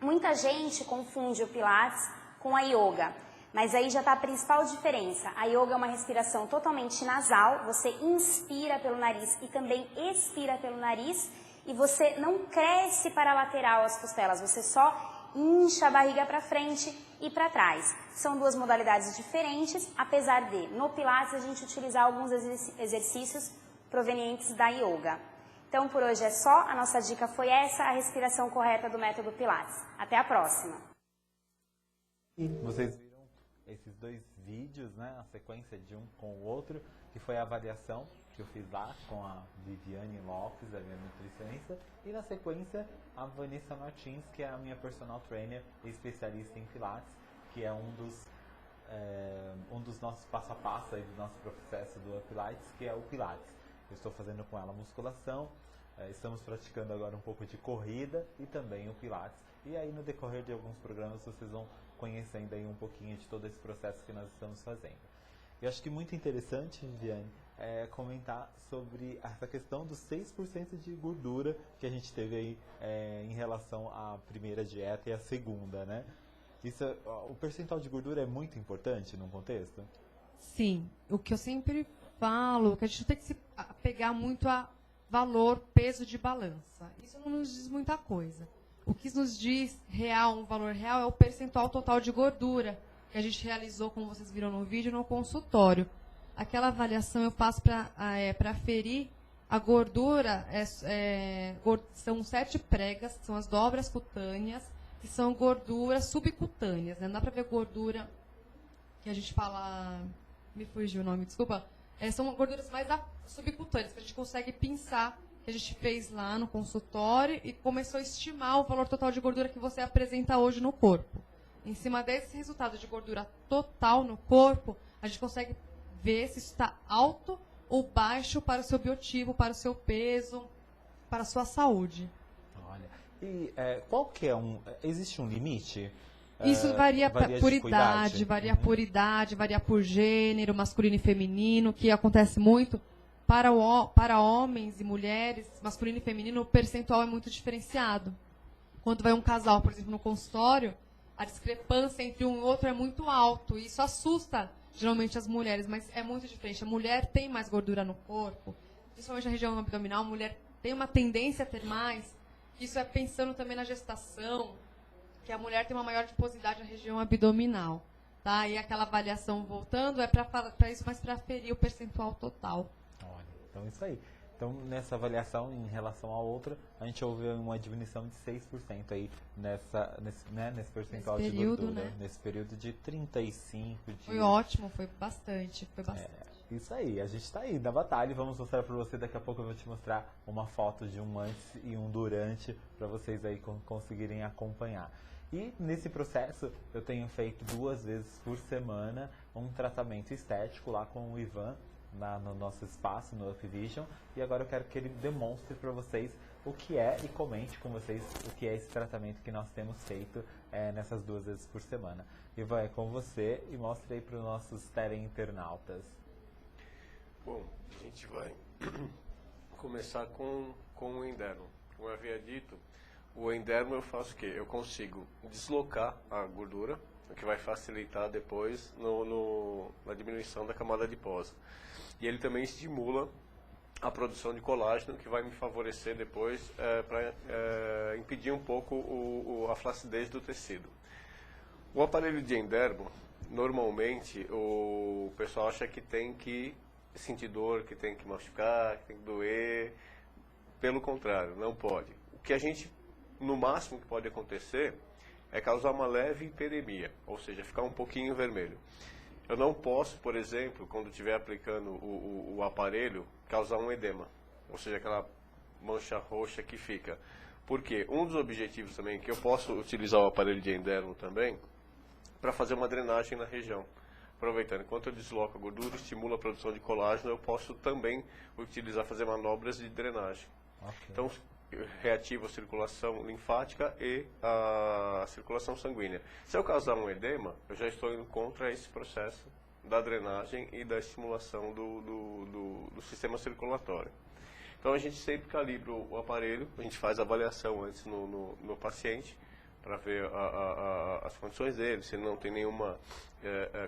Muita gente confunde o Pilates com a Yoga, mas aí já está a principal diferença. A Yoga é uma respiração totalmente nasal, você inspira pelo nariz e também expira pelo nariz, e você não cresce para a lateral as costelas, você só incha a barriga para frente e para trás. São duas modalidades diferentes, apesar de no Pilates a gente utilizar alguns exercícios provenientes da Yoga. Então, por hoje é só. A nossa dica foi essa, a respiração correta do método Pilates. Até a próxima! Vocês viram esses 2 vídeos, né, a sequência de um com o outro, que foi a avaliação que eu fiz lá com a Viviane Lopes, a minha nutricionista, e na sequência a Vanessa Martins, que é a minha personal trainer e especialista em Pilates, que é um dos nossos passo a passo aí do nosso processo do Pilates, que é o Pilates. Eu estou fazendo com ela musculação, estamos praticando agora um pouco de corrida e também o Pilates. E aí no decorrer de alguns programas vocês vão conhecendo aí um pouquinho de todo esse processo que nós estamos fazendo. Eu acho que muito interessante, Viviane, comentar sobre essa questão dos 6% de gordura que a gente teve aí em relação à primeira dieta e à segunda, né? O percentual de gordura é muito importante num contexto? Sim, o que eu sempre falo, que a gente não tem que se apegar muito a valor, peso de balança. Isso não nos diz muita coisa. O que nos diz real, um valor real, é o percentual total de gordura que a gente realizou, como vocês viram no vídeo, no consultório. Aquela avaliação eu faço para aferir a gordura, são 7 pregas, que são as dobras cutâneas, que são gorduras subcutâneas, né? Não dá para ver gordura que a gente fala, me fugiu o nome, desculpa, são gorduras mais subcutâneas, que a gente consegue pinçar, que a gente fez lá no consultório e começou a estimar o valor total de gordura que você apresenta hoje no corpo. Em cima desse resultado de gordura total no corpo, a gente consegue ver se isso está alto ou baixo para o seu biotipo, para o seu peso, para a sua saúde. Olha, e qual que existe um limite? Isso varia por idade, varia Uhum. por idade, varia por gênero, masculino e feminino, que acontece muito. Para homens e mulheres, masculino e feminino, o percentual é muito diferenciado. Quando vai um casal, por exemplo, no consultório, a discrepância entre um e outro é muito alto. E isso assusta, geralmente, as mulheres, mas é muito diferente. A mulher tem mais gordura no corpo, principalmente na região abdominal, a mulher tem uma tendência a ter mais. Isso é pensando também na gestação, que a mulher tem uma maior adiposidade na região abdominal. Tá? E aquela avaliação voltando é para isso, mas para aferir o percentual total. Olha, então isso aí. Então, nessa avaliação em relação à outra, a gente houve uma diminuição de 6% aí nesse percentual Nesse de período, gordura. né? Nesse período de 35 dias. Foi ótimo, foi bastante. Isso aí, a gente está aí na batalha e vamos mostrar para você, daqui a pouco eu vou te mostrar uma foto de um antes e um durante para vocês aí conseguirem acompanhar. E nesse processo eu tenho feito 2 vezes por semana um tratamento estético lá com o Ivan, no nosso espaço, no UpVision, e agora eu quero que ele demonstre para vocês o que é e comente com vocês o que é esse tratamento que nós temos feito nessas 2 vezes por semana. Ivan, é com você e mostre aí para os nossos teleinternautas. Bom, a gente vai começar com o endermo. Como eu havia dito, o endermo eu faço o quê? Eu consigo deslocar a gordura, o que vai facilitar depois na diminuição da camada adiposa. E ele também estimula a produção de colágeno, que vai me favorecer depois para impedir um pouco a flacidez do tecido. O aparelho de endermo, normalmente, o pessoal acha que tem que sentir dor, que tem que machucar, que tem que doer. Pelo contrário, não pode. O que a gente, no máximo que pode acontecer, é causar uma leve hiperemia, ou seja, ficar um pouquinho vermelho. Eu não posso, por exemplo, quando estiver aplicando o aparelho, causar um edema, ou seja, aquela mancha roxa que fica. Porque um dos objetivos também, que eu posso utilizar o aparelho de endermo também, para fazer uma drenagem na região. Aproveitando, enquanto eu desloco a gordura, estimula a produção de colágeno, eu posso também fazer manobras de drenagem. Okay. Então, reativo a circulação linfática e a circulação sanguínea. Se eu causar um edema, eu já estou indo contra esse processo da drenagem e da estimulação do sistema circulatório. Então a gente sempre calibra o aparelho, a gente faz a avaliação antes no paciente, para ver as condições dele, se ele não tem nenhuma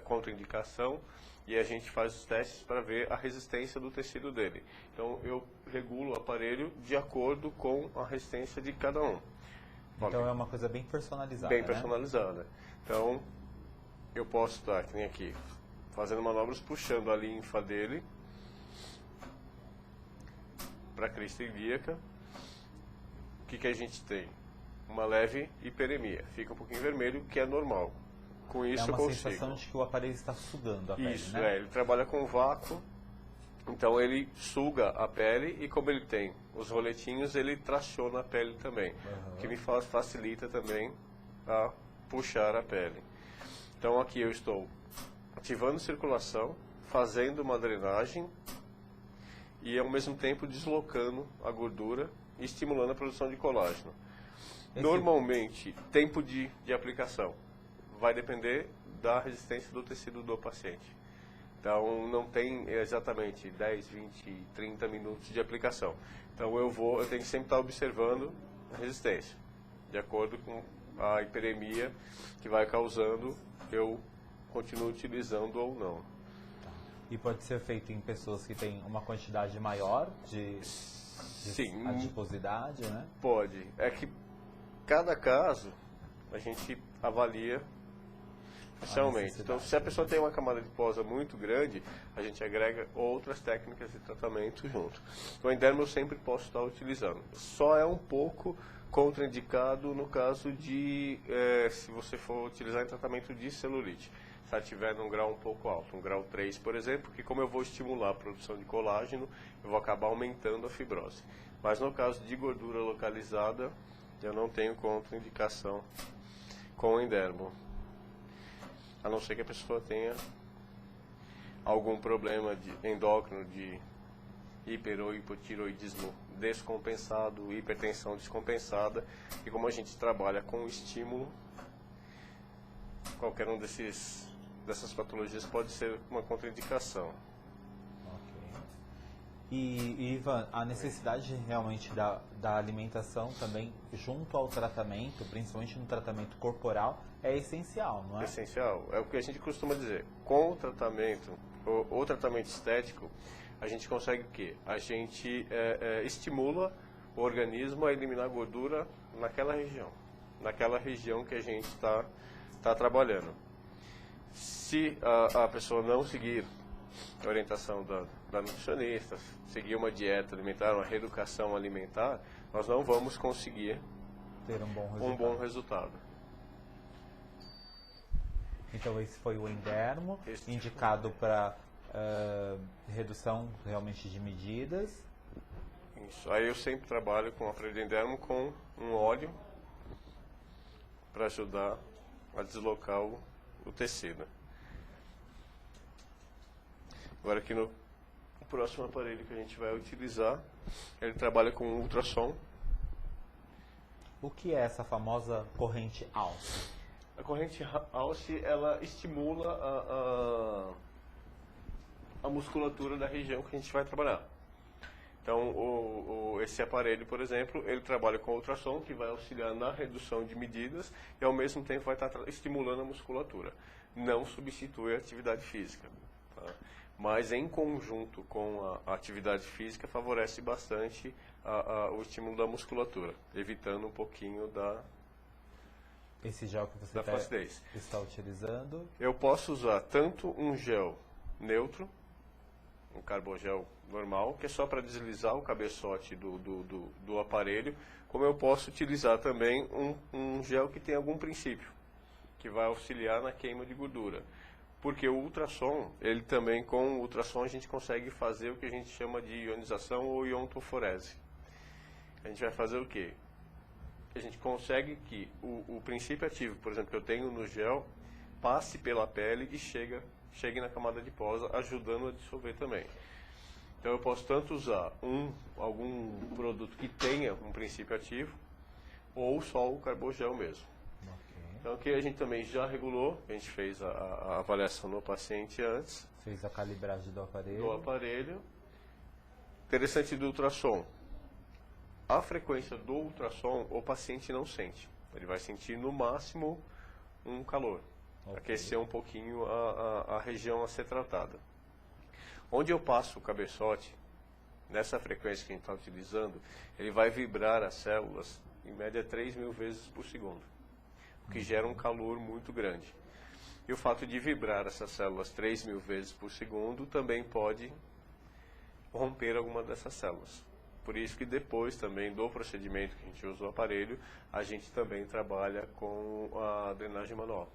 contraindicação, e a gente faz os testes para ver a resistência do tecido dele. Então eu regulo o aparelho de acordo com a resistência de cada um. Então é uma coisa bem personalizada, bem né? personalizada. Então eu posso estar, que nem aqui, fazendo manobras, puxando a linfa dele para a crista ilíaca. O que a gente tem? Uma leve hiperemia. Fica um pouquinho vermelho, que é normal. Com isso é uma eu consigo. sensação de que o aparelho está sugando a pele, Isso, né? ele trabalha com vácuo, então ele suga a pele e como ele tem os roletinhos, ele traciona a pele também, o que me facilita também a puxar a pele. Então aqui eu estou ativando circulação, fazendo uma drenagem e ao mesmo tempo deslocando a gordura e estimulando a produção de colágeno. Normalmente, tempo de aplicação vai depender da resistência do tecido do paciente. Então não tem exatamente 10, 20, 30 minutos de aplicação. Então eu tenho que sempre estar observando a resistência, de acordo com a hiperemia que vai causando, eu continuo utilizando ou não. E pode ser feito em pessoas que têm uma quantidade maior de Sim, adiposidade, né? pode. É que cada caso a gente avalia especialmente. Então, se a pessoa tem uma camada adiposa muito grande, a gente agrega outras técnicas de tratamento junto. O endermo eu sempre posso estar utilizando. Só é um pouco contraindicado no caso de, se você for utilizar em tratamento de celulite. Se ela estiver num grau um pouco alto, um grau 3, por exemplo, que como eu vou estimular a produção de colágeno, eu vou acabar aumentando a fibrose. Mas no caso de gordura localizada, eu não tenho contraindicação com o endermo. A não ser que a pessoa tenha algum problema endócrino de hiper ou hipotiroidismo descompensado, hipertensão descompensada, e como a gente trabalha com estímulo, qualquer um dessas patologias pode ser uma contraindicação. E Ivan, a necessidade realmente da alimentação também junto ao tratamento, principalmente no tratamento corporal, é essencial, não é? Essencial. É o que a gente costuma dizer. Com o tratamento, o tratamento estético, a gente consegue o quê? A gente estimula o organismo a eliminar gordura naquela região que a gente está trabalhando. Se a pessoa não seguir a orientação da nutricionista, seguir uma dieta alimentar, uma reeducação alimentar, nós não vamos conseguir ter um bom resultado. Então esse foi o endermo, indicado para redução realmente de medidas. Isso. Aí eu sempre trabalho com aparelho de endermo com um óleo para ajudar a deslocar o tecido. Agora aqui no próximo aparelho que a gente vai utilizar, ele trabalha com ultrassom. O que é essa famosa corrente Alce? A corrente Alce, ela estimula a musculatura da região que a gente vai trabalhar. Então, esse aparelho, por exemplo, ele trabalha com ultrassom, que vai auxiliar na redução de medidas e, ao mesmo tempo, vai estar estimulando a musculatura. Não substitui a atividade física, tá? Mas, em conjunto com a atividade física, favorece bastante o estímulo da musculatura, evitando um pouquinho Esse gel que você flacidez. Está utilizando? Eu posso usar tanto um gel neutro, um carbogel normal, que é só para deslizar o cabeçote do aparelho, como eu posso utilizar também um gel que tem algum princípio, que vai auxiliar na queima de gordura. Porque o ultrassom, ele também, com o ultrassom, a gente consegue fazer o que a gente chama de ionização ou iontoforese. A gente vai fazer o quê? A gente consegue que o princípio ativo, por exemplo, que eu tenho no gel, passe pela pele e chegue na camada adiposa, ajudando a dissolver também. Então eu posso tanto usar algum produto que tenha um princípio ativo, ou só o carbogel mesmo. Então aqui a gente também já regulou, a gente fez a avaliação no paciente antes. Fez a calibragem do aparelho. Do aparelho. Interessante do ultrassom. A frequência do ultrassom o paciente não sente. Ele vai sentir no máximo um calor. Aquecer um pouquinho a região a ser tratada. Onde eu passo o cabeçote, nessa frequência que a gente está utilizando, ele vai vibrar as células em média 3.000 vezes por segundo, o que gera um calor muito grande. E o fato de vibrar essas células 3.000 vezes por segundo também pode romper alguma dessas células. Por isso que depois também do procedimento que a gente usa o aparelho, a gente também trabalha com a drenagem manual.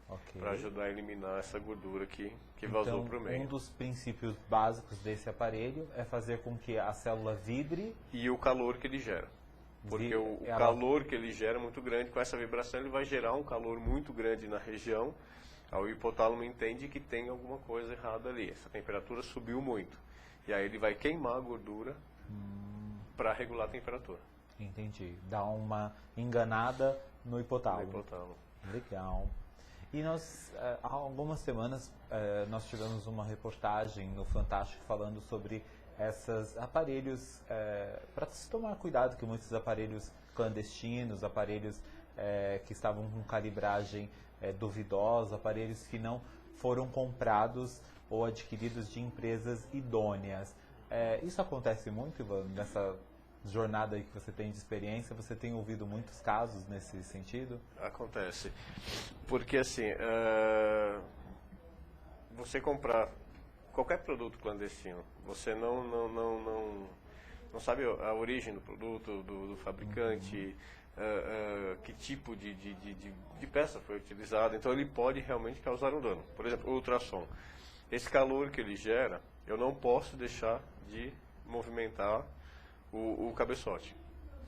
Ok. para ajudar a eliminar essa gordura que vazou para o meio. Um dos princípios básicos desse aparelho é fazer com que a célula vibre. E o calor que ele gera. Porque o calor que ele gera é muito grande, com essa vibração ele vai gerar um calor muito grande na região. Aí o hipotálamo entende que tem alguma coisa errada ali, essa temperatura subiu muito. E aí ele vai queimar a gordura para regular a temperatura. Entendi. Dá uma enganada no hipotálamo. Legal. E nós, há algumas semanas, nós tivemos uma reportagem no Fantástico falando sobre esses aparelhos, para se tomar cuidado que muitos aparelhos clandestinos, aparelhos que estavam com calibragem duvidosa, aparelhos que não foram comprados ou adquiridos de empresas idôneas. Isso acontece muito, Ivan, nessa jornada aí que você tem de experiência? Você tem ouvido muitos casos nesse sentido? Acontece. Porque assim, você comprar qualquer produto clandestino, você não sabe a origem do produto, do fabricante, que tipo de peça foi utilizada, então ele pode realmente causar um dano. Por exemplo, o ultrassom. Esse calor que ele gera, eu não posso deixar de movimentar o cabeçote.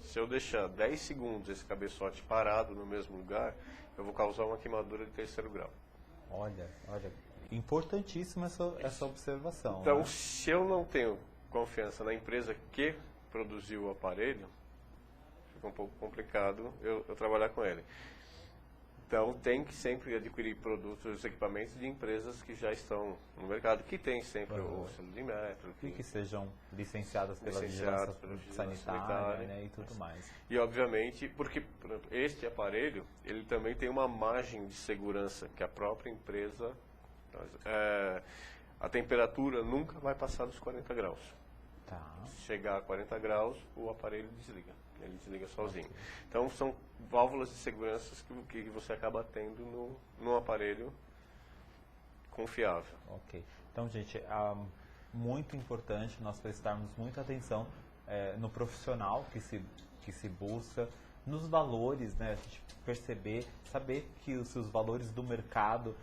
Se eu deixar 10 segundos esse cabeçote parado no mesmo lugar, eu vou causar uma queimadura de 3º grau. Olha, importantíssima essa observação. Então, né? Se eu não tenho confiança na empresa que produziu o aparelho, fica um pouco complicado eu trabalhar com ele. Então, tem que sempre adquirir produtos, equipamentos de empresas que já estão no mercado, que tem sempre o selo de metro. E que sejam licenciadas pela vigilância sanitária, né, e tudo mais. E, obviamente, porque por exemplo, este aparelho, ele também tem uma margem de segurança que a própria empresa... a temperatura nunca vai passar dos 40 graus. Tá. Se chegar a 40 graus, o aparelho desliga. Ele desliga sozinho. Então, são válvulas de segurança que você acaba tendo no aparelho confiável. Ok. Então, gente, muito importante nós prestarmos muita atenção no profissional que se busca, nos valores, né? A gente perceber, saber que os valores do mercado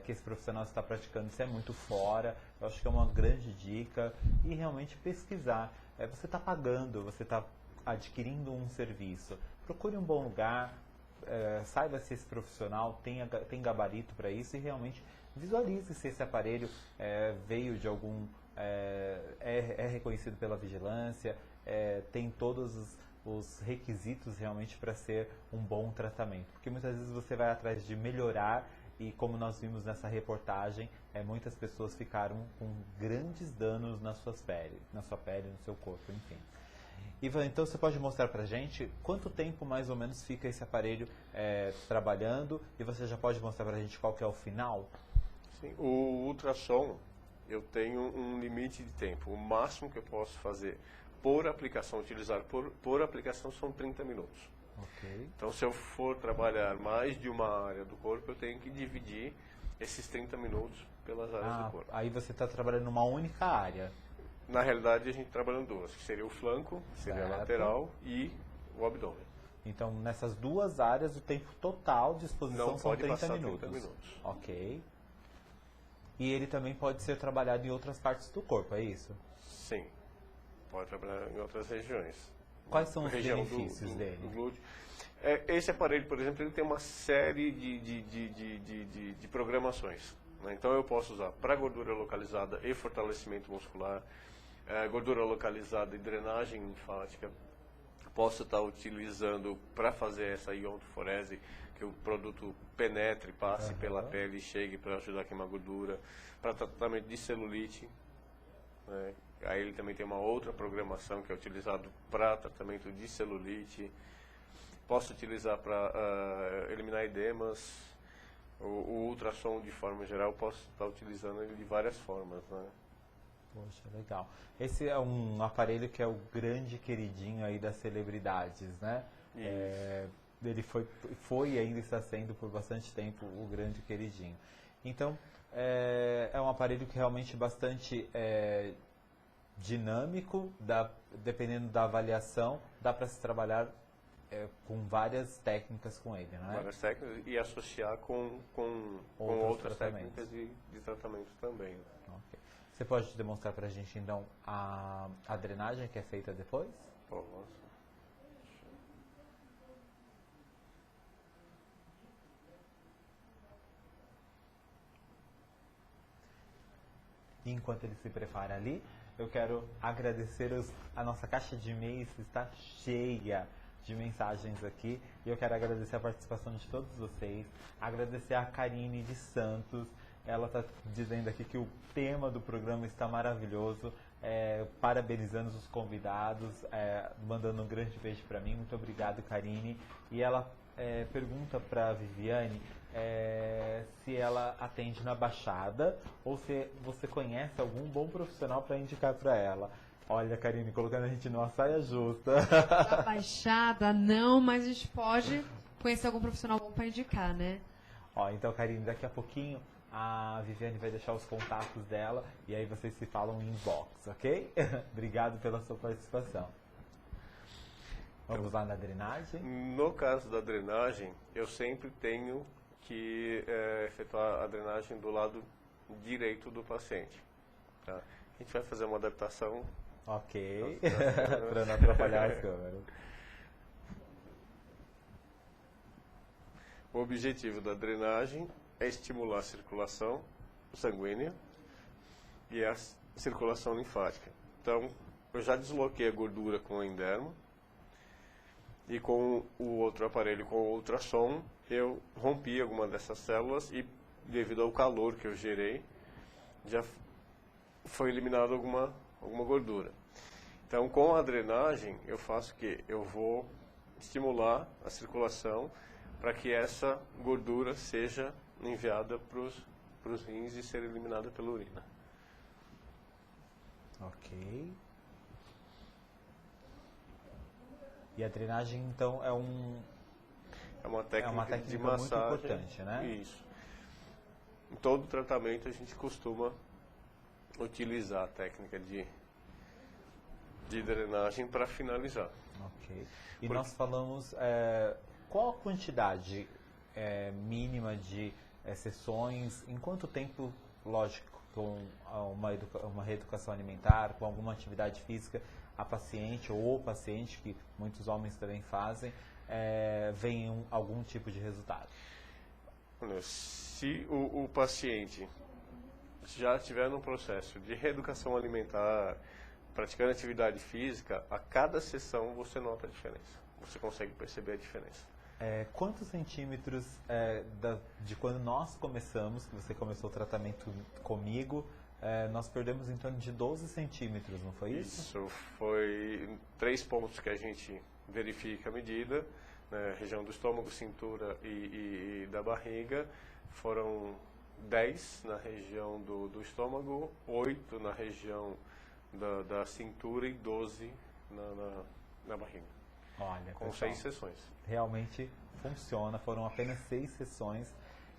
que esse profissional está praticando, isso é muito fora. Eu acho que é uma grande dica. E realmente pesquisar. Você está pagando, você está adquirindo um serviço. Procure um bom lugar, saiba se esse profissional tem gabarito para isso e realmente visualize se esse aparelho veio de algum... é reconhecido pela vigilância, tem todos os requisitos realmente para ser um bom tratamento. Porque muitas vezes você vai atrás de melhorar e, como nós vimos nessa reportagem, muitas pessoas ficaram com grandes danos na sua pele, no seu corpo, enfim. Ivan, então você pode mostrar pra gente quanto tempo mais ou menos fica esse aparelho trabalhando, e você já pode mostrar pra gente qual que é o final? Sim. O ultrassom, eu tenho um limite de tempo. O máximo que eu posso fazer por aplicação, utilizar por aplicação, são 30 minutos. Okay. Então, se eu for trabalhar mais de uma área do corpo, eu tenho que dividir esses 30 minutos pelas áreas do corpo. Aí você está trabalhando numa única área. Na realidade, a gente trabalha em duas, que seria o flanco, seria a lateral e o abdômen. Então, nessas duas áreas, o tempo total de exposição não são pode 30 passar minutos. 30 minutos. Ok. E ele também pode ser trabalhado em outras partes do corpo, é isso? Sim. Pode trabalhar em outras regiões. Quais são os benefícios dele? Do glúteo. Esse aparelho, por exemplo, ele tem uma série de programações. Né? Então eu posso usar para gordura localizada e fortalecimento muscular, gordura localizada e drenagem linfática. Posso estar utilizando para fazer essa iontoforese, que o produto penetre, passe pela pele e chegue para ajudar a queimar gordura, para tratamento de celulite. Né? Aí ele também tem uma outra programação que é utilizado para tratamento de celulite. Posso utilizar para eliminar edemas. O ultrassom, de forma geral, posso estar utilizando ele de várias formas. Né? Poxa, legal. Esse é um aparelho que é o grande queridinho aí das celebridades, né? Ele foi e ainda está sendo por bastante tempo o grande queridinho. Então, é um aparelho que realmente bastante dinâmico, dependendo da avaliação, dá para se trabalhar com várias técnicas com ele, não é? Várias técnicas e associar com outras técnicas de tratamento também. Ok. Você pode demonstrar para a gente, então, a drenagem que é feita depois? Posso. E enquanto ele se prepara ali, eu quero agradecer a nossa caixa de e-mails está cheia de mensagens aqui. E eu quero agradecer a participação de todos vocês. Agradecer a Karine de Santos. Ela está dizendo aqui que o tema do programa está maravilhoso. Parabenizando os convidados, mandando um grande beijo para mim. Muito obrigado, Karine. E ela pergunta para a Viviane se ela atende na Baixada ou se você conhece algum bom profissional para indicar para ela. Olha, Karine, colocando a gente numa saia justa. Na Baixada, não, mas a gente pode conhecer algum profissional bom para indicar, né? Então, Karine, daqui a pouquinho a Viviane vai deixar os contatos dela e aí vocês se falam em inbox, ok? Obrigado pela sua participação. Vamos lá na drenagem? No caso da drenagem, eu sempre tenho que efetuar a drenagem do lado direito do paciente. Tá? A gente vai fazer uma adaptação. Ok, para não atrapalhar as câmeras. O objetivo da drenagem é estimular a circulação sanguínea e a circulação linfática. Então, eu já desloquei a gordura com o endermo e com o outro aparelho, com o ultrassom, eu rompi alguma dessas células e, devido ao calor que eu gerei, já foi eliminada alguma gordura. Então, com a drenagem, eu faço o quê? Eu vou estimular a circulação para que essa gordura seja enviada para os rins e ser eliminada pela urina. Ok. E a drenagem, então, é uma técnica de muito massagem importante, né? Isso. Em todo tratamento a gente costuma utilizar a técnica de drenagem para finalizar. Ok. E nós falamos qual a quantidade mínima de sessões, em quanto tempo, lógico, com uma reeducação alimentar, com alguma atividade física, a paciente ou o paciente, que muitos homens também fazem, vem algum tipo de resultado? Se o paciente já estiver no processo de reeducação alimentar, praticando atividade física, a cada sessão você nota a diferença. Você consegue perceber a diferença. Quantos centímetros de quando nós começamos, que você começou o tratamento comigo, nós perdemos em torno de 12 centímetros, não foi isso? Isso, foi 3 pontos que a gente verifica a medida, né, região do estômago, cintura e da barriga. Foram 10 na região do estômago, 8 na região da cintura e 12 na barriga. Olha, com pessoal, 6 sessões. Realmente funciona, foram apenas 6 sessões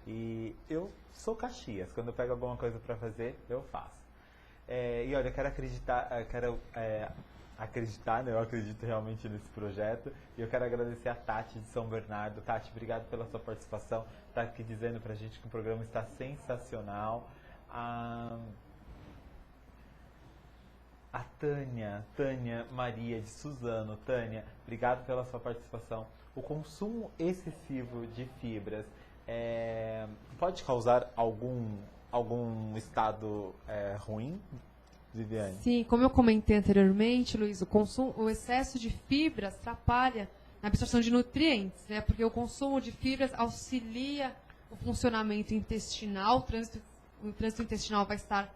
e eu sou Caxias, quando eu pego alguma coisa para fazer, eu faço. E olha, eu quero acreditar, né? Eu acredito realmente nesse projeto e eu quero agradecer a Tati de São Bernardo. Tati, obrigado pela sua participação, está aqui dizendo pra gente que o programa está sensacional. A Tânia Maria de Suzano. Tânia, obrigado pela sua participação. O consumo excessivo de fibras pode causar algum estado ruim, Viviane? Sim, como eu comentei anteriormente, Luiz, o excesso de fibras atrapalha na absorção de nutrientes, né? Porque o consumo de fibras auxilia o funcionamento intestinal, o trânsito intestinal vai estar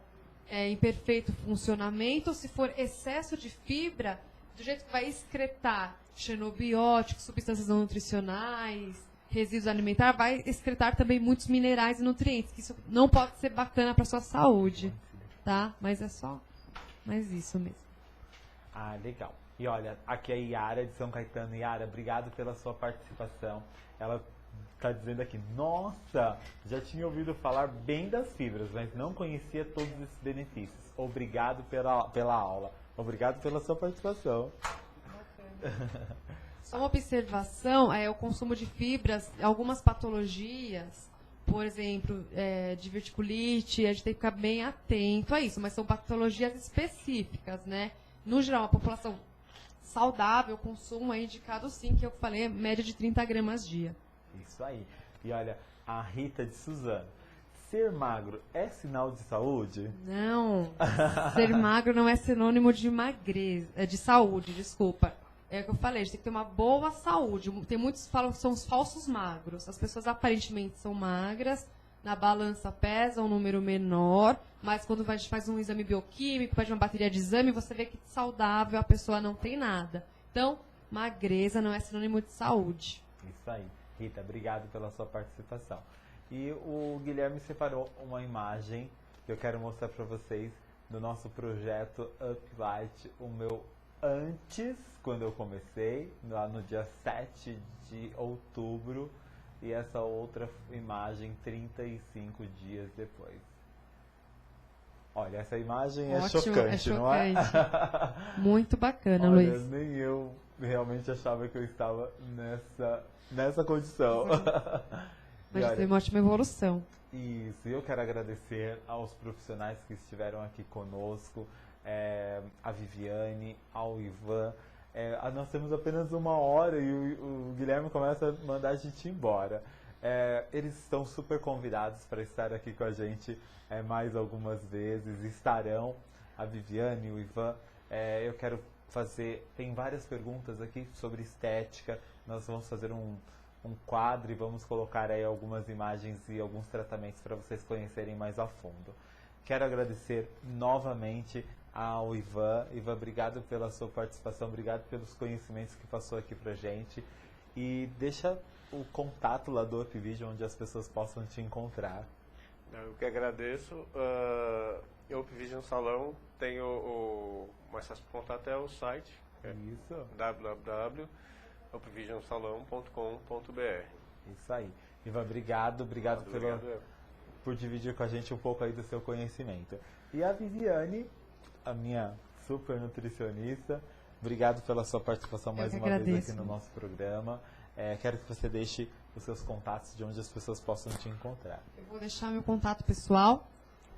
em perfeito funcionamento. Se for excesso de fibra, do jeito que vai excretar xenobióticos, substâncias não nutricionais, resíduos alimentares, vai excretar também muitos minerais e nutrientes, que isso não pode ser bacana para a sua saúde, tá? Mas é só mais isso mesmo. Legal. E olha, aqui é a Yara de São Caetano. Yara, obrigado pela sua participação. Ela está dizendo aqui, nossa, já tinha ouvido falar bem das fibras, mas não conhecia todos esses benefícios. Obrigado pela aula. Obrigado pela sua participação. Só uma observação, o consumo de fibras, algumas patologias, por exemplo, diverticulite, a gente tem que ficar bem atento a isso, mas são patologias específicas, né? No geral, a população saudável, o consumo é indicado sim, que eu falei, média de 30 gramas dia. Isso aí. E olha, a Rita de Suzano. Ser magro é sinal de saúde? Não, ser magro não é sinônimo de magreza, de saúde, desculpa. É o que eu falei, a gente tem que ter uma boa saúde. Tem muitos que falam que são os falsos magros. As pessoas aparentemente são magras, na balança pesam um número menor, mas quando a gente faz um exame bioquímico, faz uma bateria de exame, você vê que saudável a pessoa não tem nada. Então, magreza não é sinônimo de saúde. Isso aí. Rita, obrigado pela sua participação. E o Guilherme separou uma imagem que eu quero mostrar para vocês do nosso projeto Uplight, o meu antes, quando eu comecei, lá no dia 7 de outubro, e essa outra imagem 35 dias depois. Olha, essa imagem Ótimo, chocante, não é? Muito bacana, Olha, Luiz. nem eu realmente achava que eu estava nessa condição. Mas olha, tem uma ótima evolução. Isso, eu quero agradecer aos profissionais que estiveram aqui conosco, a Viviane, ao Ivan. Nós temos apenas 1 hora e o Guilherme começa a mandar a gente embora. Eles estão super convidados para estar aqui com a gente mais algumas vezes, estarão a Viviane e o Ivan. Eu quero tem várias perguntas aqui sobre estética, nós vamos fazer um quadro e vamos colocar aí algumas imagens e alguns tratamentos para vocês conhecerem mais a fundo. Quero agradecer novamente ao Ivan. Ivan, obrigado pela sua participação, obrigado pelos conhecimentos que passou aqui pra gente. E deixa o contato lá do Upvision onde as pessoas possam te encontrar. Eu que agradeço. O Upvision Salão tem o mais fácil contato é o site. Isso. www.upvisionsalão.com.br. Isso aí. Ivan, obrigado por dividir com a gente um pouco aí do seu conhecimento. E a Viviane, a minha super nutricionista, obrigado pela sua participação mais uma vez aqui no nosso programa. Quero que você deixe os seus contatos de onde as pessoas possam te encontrar. Eu vou deixar meu contato pessoal,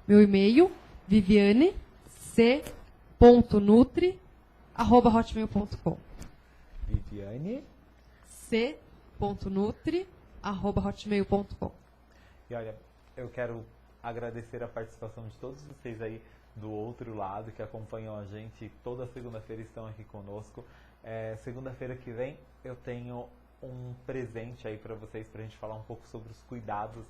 meu e-mail, viviane.c.nutri@hotmail.com. Viviane c.nutri@hotmail.com. E olha, eu quero agradecer a participação de todos vocês aí do outro lado que acompanham a gente. Toda segunda-feira estão aqui conosco. Segunda-feira que vem eu tenho um presente aí para vocês, para a gente falar um pouco sobre os cuidados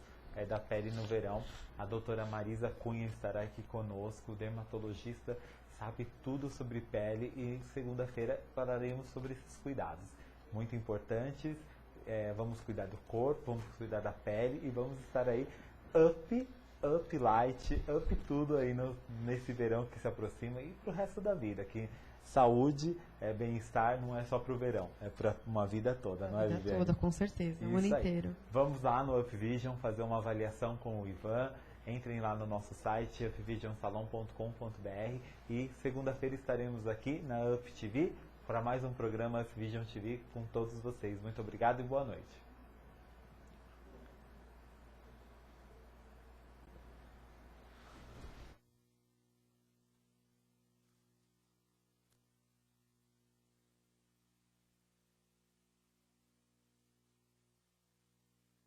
da pele no verão. A doutora Marisa Cunha estará aqui conosco, dermatologista, sabe tudo sobre pele, e segunda-feira falaremos sobre esses cuidados muito importantes. Vamos cuidar do corpo, vamos cuidar da pele e vamos estar aí up light, up tudo aí nesse verão que se aproxima e pro resto da vida, que saúde, bem-estar não é só pro verão, é para uma vida toda, não é, Viviane? A vida toda, com certeza, o ano inteiro. Vamos lá no Upvision fazer uma avaliação com o Ivan. Entrem lá no nosso site, upvisionsalon.com.br, e segunda-feira estaremos aqui na UpTV para mais um programa Upvision TV com todos vocês. Muito obrigado e boa noite.